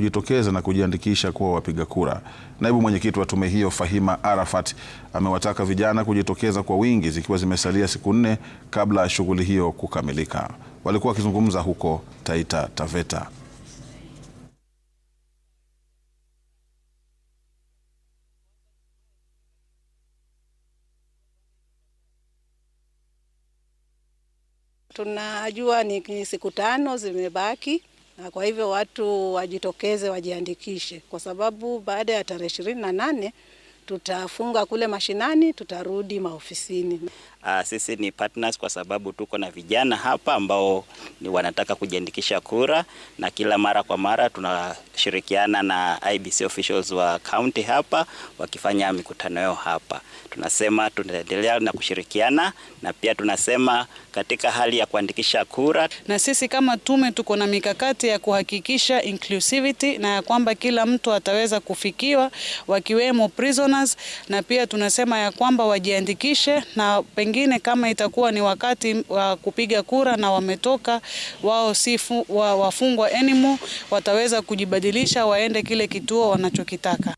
kujitokeza na kujiandikisha kuwa wapiga kura. Naibu mwenyekiti wa tume hiyo Fahima Arafat amewataka vijana kujitokeza kwa wingi zikiwa zimesalia siku 4 kabla ya shughuli hiyo kukamilika. Walikuwa wakizungumza huko Taita Taveta. Tunajua ni siku 5 zimebaki, na kwa hivyo watu wajitokeze wajiandikishe, kwa sababu baada ya tarehe 28 tutafunga kule mashinani, tutarudi maofisini. Sisi ni partners kwa sababu tuko na vijana hapa ambao ni wanataka kujiandikisha kura, na kila mara kwa mara tunashirikiana na IEBC officials wa county hapa wakifanya mikutano yao hapa. Tunasema tunaendelea na kushirikiana, na pia tunasema katika hali ya kuandikisha kura. Na sisi kama tume tuko na mikakati ya kuhakikisha inclusivity na ya kwamba kila mtu ataweza kufikiwa, wakiwemo prisoners, na pia tunasema ya kwamba wajiandikishe, na pengine kama itakuwa ni wakati wa kupiga kura na wametoka wao si wafungwa anymore, wataweza kujibadilisha waende kile kituo wanachokitaka.